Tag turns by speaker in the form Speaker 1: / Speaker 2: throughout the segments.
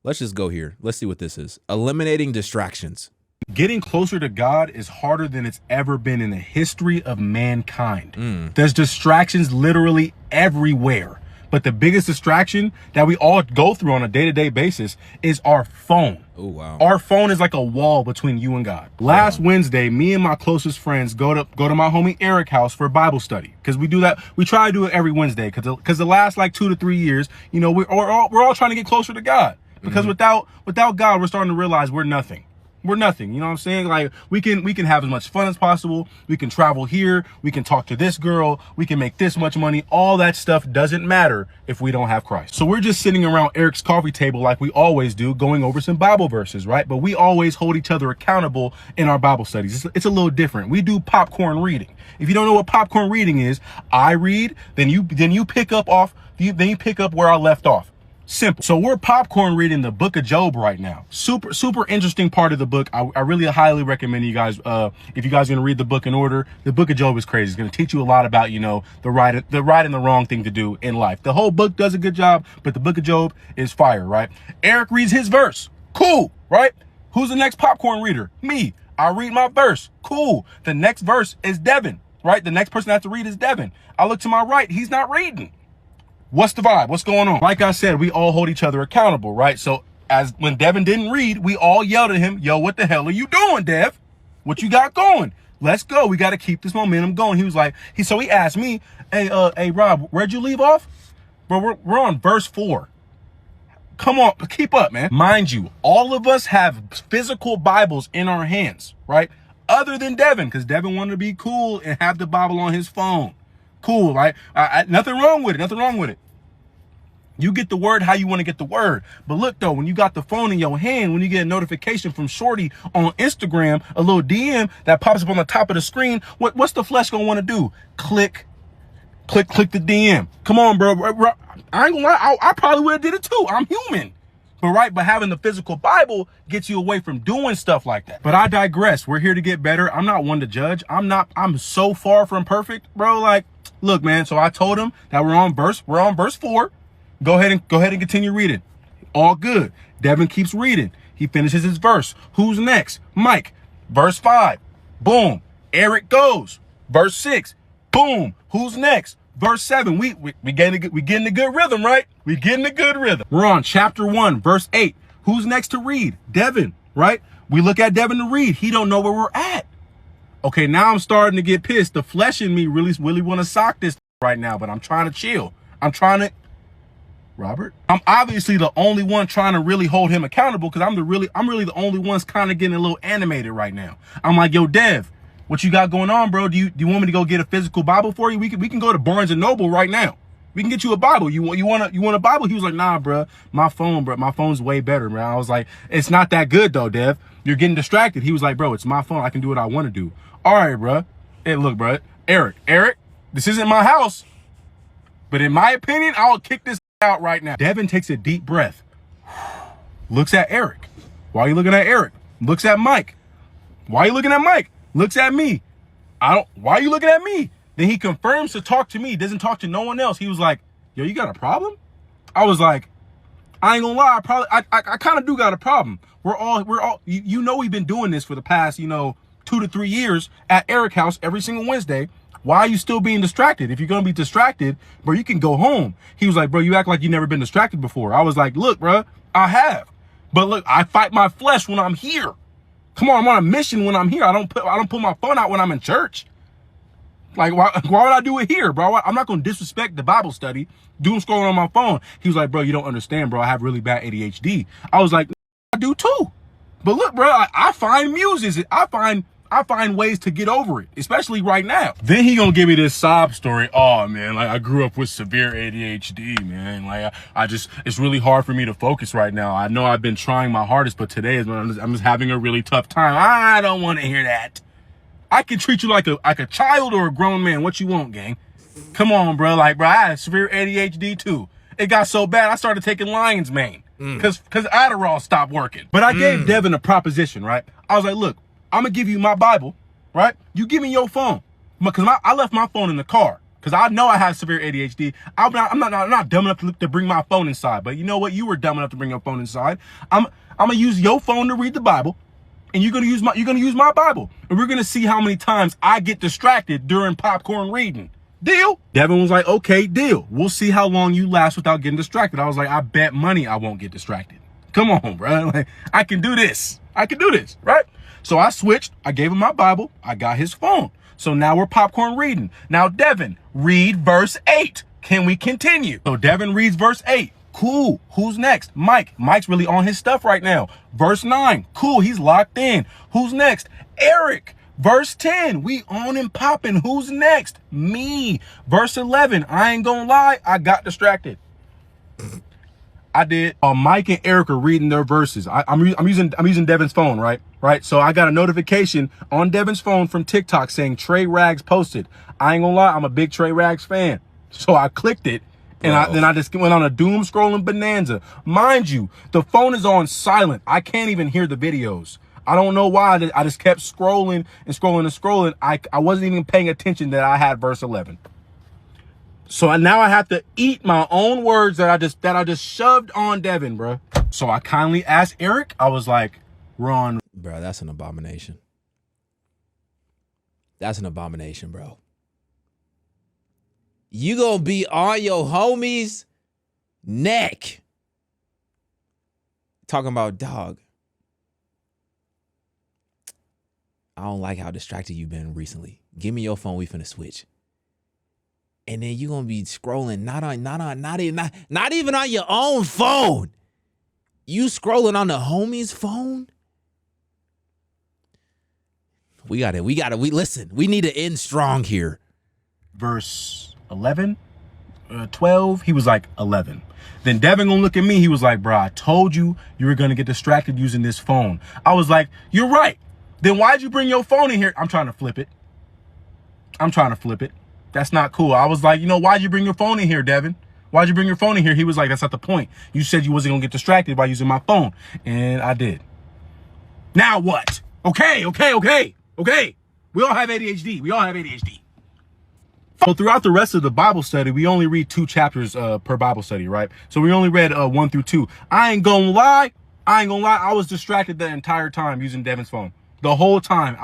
Speaker 1: Let's just go here. Let's see what this is. Eliminating distractions.
Speaker 2: Getting closer to God is harder than it's ever been in the history of mankind. There's distractions literally everywhere. But the biggest distraction that we all go through on a day-to-day basis is our phone.
Speaker 1: Oh, wow.
Speaker 2: Our phone is like a wall between you and God. Last Wednesday, me and my closest friends go to my homie Eric's house for Bible study. Because we do that. We try to do it every Wednesday. Because the last like 2 to 3 years, you know, we're all trying to get closer to God. Because without God, we're starting to realize we're nothing. We're nothing. You know what I'm saying? Like we can have as much fun as possible. We can travel here. We can talk to this girl. We can make this much money. All that stuff doesn't matter if we don't have Christ. So we're just sitting around Eric's coffee table like we always do, going over some Bible verses, right? But we always hold each other accountable in our Bible studies. It's a little different. We do popcorn reading. If you don't know what popcorn reading is, I read, then you pick up where I left off. Simple. So we're popcorn reading the book of Job right now. Super interesting part of the book. I really highly recommend you guys, if you guys are going to read the book in order, the book of Job is crazy. It's going to teach you a lot about, you know, the right and the wrong thing to do in life. The whole book does a good job, but the book of Job is fire, right? Eric reads his verse. Cool, right? Who's the next popcorn reader? Me. I read my verse. Cool. The next verse is Devin, right? The next person I have to read is Devin. I look to my right. He's not reading. What's the vibe? What's going on? Like I said, we all hold each other accountable, right? So when Devin didn't read, we all yelled at him, yo, what the hell are you doing, Dev? What you got going? Let's go. We got to keep this momentum going. He was like, so he asked me, hey, Rob, where'd you leave off? Bro, we're on verse 4. Come on, keep up, man. Mind you, all of us have physical Bibles in our hands, right? Other than Devin, because Devin wanted to be cool and have the Bible on his phone. Cool, right? Nothing wrong with it. You get the word how you want to get the word. But look, though, when you got the phone in your hand, when you get a notification from Shorty on Instagram, a little DM that pops up on the top of the screen, what's the flesh going to want to do? Click the DM. Come on, bro. I ain't gonna lie. I probably would have did it too. I'm human. But having the physical Bible gets you away from doing stuff like that. But I digress. We're here to get better. I'm not one to judge. I'm so far from perfect, bro. Like, look, man. So I told him that we're on verse 4. Go ahead and continue reading. All good. Devin keeps reading. He finishes his verse. Who's next? Mike. Verse 5. Boom. Eric goes. Verse 6. Boom. Who's next? Verse 7. We getting a good rhythm, right? We getting a good rhythm. We're on chapter 1, verse 8. Who's next to read? Devin, right? We look at Devin to read. He don't know where we're at. Okay, now I'm starting to get pissed. The flesh in me really want to sock this right now, but I'm trying to chill. Robert, I'm obviously the only one trying to really hold him accountable because I'm really the only one's kind of getting a little animated right now. I'm like, yo, Dev, what you got going on, bro? Do you want me to go get a physical Bible for you? We can go to Barnes and Noble right now. We can get you a Bible. You want a Bible? He was like, nah, bro. My phone's way better, man. I was like, it's not that good though, Dev. You're getting distracted. He was like, bro, it's my phone. I can do what I want to do. All right, bro. Hey, look, bro. Eric, this isn't my house, but in my opinion, I'll kick this out right now. Devin takes a deep breath. Looks at Eric. Why are you looking at Eric? Looks at Mike. Why are you looking at Mike? Looks at me. Why are you looking at me? Then he confirms to talk to me, doesn't talk to no one else. He was like, yo, you got a problem? I was like, I ain't gonna lie, I kind of do got a problem. We're all, you know, we've been doing this for the past, 2 to 3 years at Eric's house every single Wednesday. Why are you still being distracted? If you're going to be distracted, bro, you can go home. He was like, bro, you act like you've never been distracted before. I was like, look, bro, I have. But look, I fight my flesh when I'm here. Come on, I'm on a mission when I'm here. I don't put my phone out when I'm in church. Like, why would I do it here, bro? I'm not going to disrespect the Bible study. Doom scrolling on my phone. He was like, bro, you don't understand, bro. I have really bad ADHD. I was like, I do too. But look, bro, I find muses. I find ways to get over it, especially right now. Then he gonna give me this sob story. Oh man, like I grew up with severe ADHD, man. Like it's really hard for me to focus right now. I know I've been trying my hardest, but today is when I'm just having a really tough time. I don't want to hear that. I can treat you like a child or a grown man. What you want, gang? Come on, bro. Like, bro, I had severe ADHD too. It got so bad I started taking lion's mane because Adderall stopped working. But I gave Devin a proposition, right? I was like, look, I'm going to give you my Bible, right? You give me your phone. Because I left my phone in the car. Because I know I have severe ADHD. I'm not dumb enough to bring my phone inside. But you know what? You were dumb enough to bring your phone inside. I'm gonna use your phone to read the Bible, and you're gonna use my Bible, and we're gonna see how many times I get distracted during popcorn reading. Deal? Devin was like, okay, deal. We'll see how long you last without getting distracted. I was like, I bet money I won't get distracted. Come on, bro. Like, I can do this. I can do this, right? So I switched. I gave him my Bible. I got his phone. So now we're popcorn reading. Now, Devin, read verse 8. Can we continue? So Devin reads verse 8. Cool. Who's next? Mike. Mike's really on his stuff right now. Verse 9. Cool. He's locked in. Who's next? Eric. Verse 10, we on and popping. Who's next? Me. Verse 11, I ain't gonna lie, I got distracted. I did. Mike and Eric are reading their verses. I'm using Devin's phone, right? So I got a notification on Devin's phone from TikTok saying Trey Rags posted. I ain't gonna lie, I'm a big Trey Rags fan. So I clicked it, and then I just went on a doom scrolling bonanza. Mind you, the phone is on silent. I can't even hear the videos. I don't know why. I just kept scrolling and scrolling and scrolling. I wasn't even paying attention that I had verse 11. So now I have to eat my own words that I just shoved on Devin, bro. So I kindly asked Eric. I was like, we're on.
Speaker 1: Bro, that's an abomination. That's an abomination, bro. You gonna be on your homie's neck. Talking about dog. I don't like how distracted you've been recently. Give me your phone. We finna switch. And then you're gonna be scrolling not even on your own phone. You scrolling on the homie's phone? We listen. We need to end strong here.
Speaker 2: Verse 11, 12. He was like 11. Then Devin gonna look at me. He was like, bro, I told you were gonna get distracted using this phone. I was like, you're right. Then why'd you bring your phone in here? I'm trying to flip it. That's not cool. I was like, why'd you bring your phone in here, Devin? Why'd you bring your phone in here? He was like, that's not the point. You said you wasn't going to get distracted by using my phone. And I did. Now what? Okay. We all have ADHD. So throughout the rest of the Bible study, we only read 2 chapters per Bible study, right? So we only read 1 through 2. I ain't gonna lie. I was distracted the entire time using Devin's phone. The whole time.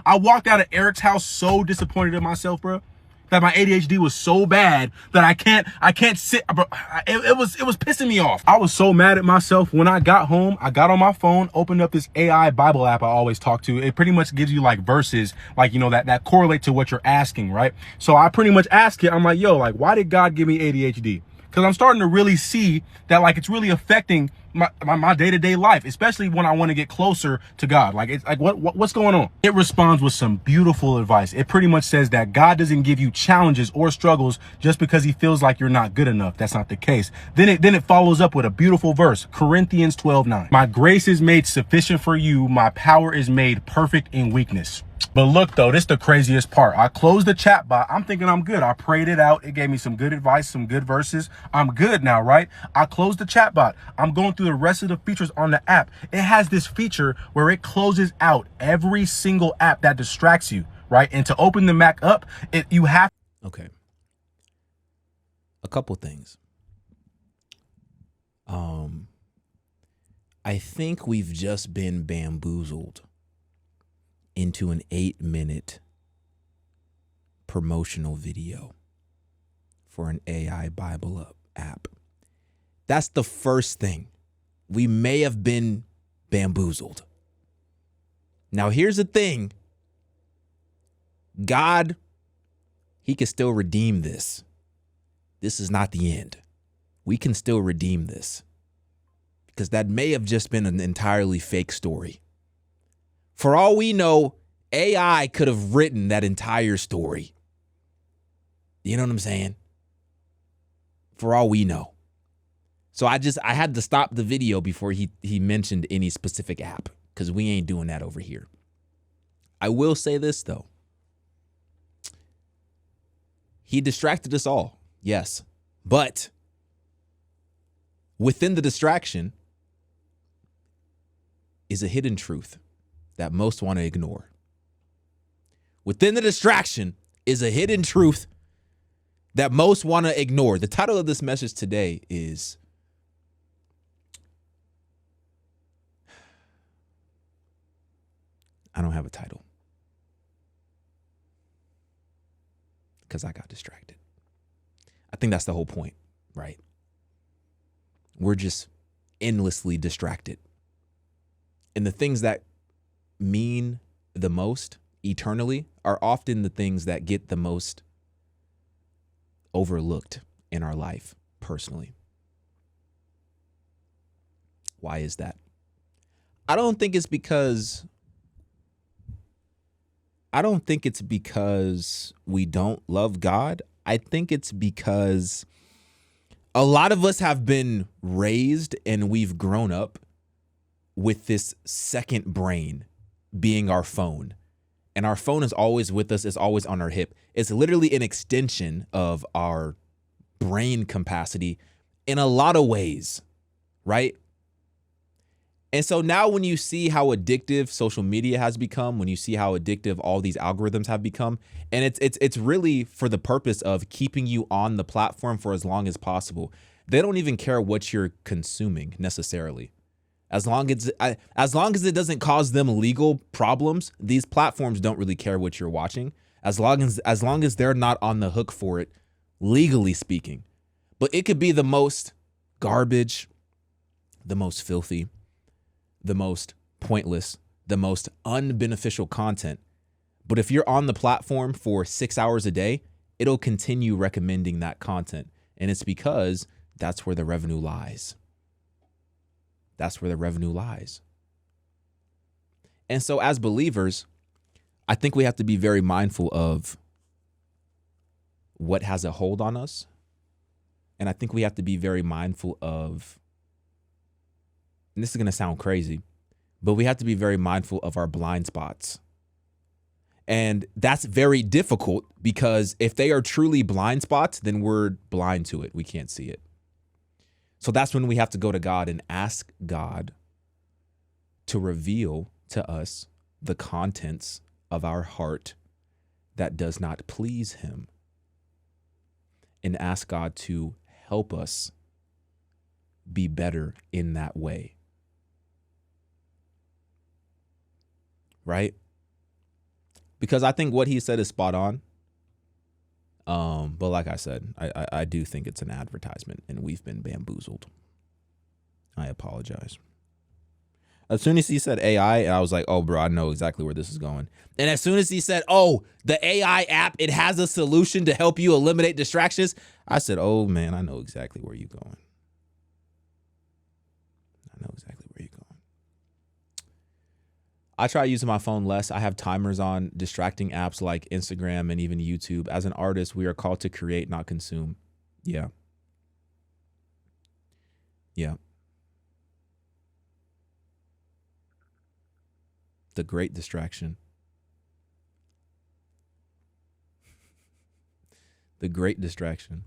Speaker 2: I walked out of Eric's house so disappointed in myself, bro, that my ADHD was so bad that I can't sit, bro. It was pissing me off. I was so mad at myself. When I got home, I got on my phone, opened up this AI Bible app I always talk to. It pretty much gives you like verses, like, that correlate to what you're asking, right? So I pretty much ask it, I'm like, yo, like, why did God give me ADHD? Because I'm starting to really see that, like, it's really affecting my day-to-day life, especially when I want to get closer to God. Like, it's like, what's going on? It responds with some beautiful advice. It pretty much says that God doesn't give you challenges or struggles just because he feels like you're not good enough. That's not the case. Then it follows up with a beautiful verse, Corinthians 12:9. My grace is made sufficient for you. My power is made perfect in weakness. But look, though, this is the craziest part. I closed the chat bot. I'm thinking I'm good. I prayed it out. It gave me some good advice, some good verses. I'm good now, right? I closed the chat bot. I'm going through the rest of the features on the app. It has this feature where it closes out every single app that distracts you, right? And to open the Mac up, you have.
Speaker 1: Okay. A couple things. I think we've just been bamboozled into an 8-minute promotional video for an AI Bible app. That's the first thing. We may have been bamboozled. Now, here's the thing. God, he can still redeem this. This is not the end. We can still redeem this, because that may have just been an entirely fake story. For all we know, AI could have written that entire story. You know what I'm saying? For all we know. So I had to stop the video before he mentioned any specific app, because we ain't doing that over here. I will say this, though. He distracted us all, yes. But within the distraction is a hidden truth that most want to ignore. Within the distraction is a hidden truth that most want to ignore. The title of this message today is I don't have a title because I got distracted. I think that's the whole point, right? We're just endlessly distracted. And the things that mean the most eternally are often the things that get the most overlooked in our life personally. Why is that? I don't think it's because we don't love God. I think it's because a lot of us have been raised and we've grown up with this second brain being our phone. And our phone is always with us. It's always on our hip. It's literally an extension of our brain capacity in a lot of ways, right? And so now when you see how addictive social media has become, when you see how addictive all these algorithms have become, and it's really for the purpose of keeping you on the platform for as long as possible. They don't even care what you're consuming necessarily. As long as it doesn't cause them legal problems, these platforms don't really care what you're watching. As long as they're not on the hook for it, legally speaking. But it could be the most garbage, the most filthy, the most pointless, the most unbeneficial content. But if you're on the platform for 6 hours a day, it'll continue recommending that content. And it's because that's where the revenue lies. That's where the revenue lies. And so as believers, I think we have to be very mindful of what has a hold on us. And I think we have to be very mindful of, and this is going to sound crazy, but we have to be very mindful of our blind spots. And that's very difficult because if they are truly blind spots, then we're blind to it. We can't see it. So that's when we have to go to God and ask God to reveal to us the contents of our heart that does not please him, and ask God to help us be better in that way. Right? Because I think what he said is spot on. But like I said, I do think it's an advertisement and we've been bamboozled. I apologize. As soon as he said AI, I was like, oh, bro, I know exactly where this is going. And as soon as he said, oh, the AI app, it has a solution to help you eliminate distractions, I said, oh, man, I know exactly where you're going. I know exactly where you're going. I try using my phone less. I have timers on distracting apps like Instagram and even YouTube. As an artist, we are called to create, not consume. Yeah. Yeah. The great distraction. The great distraction.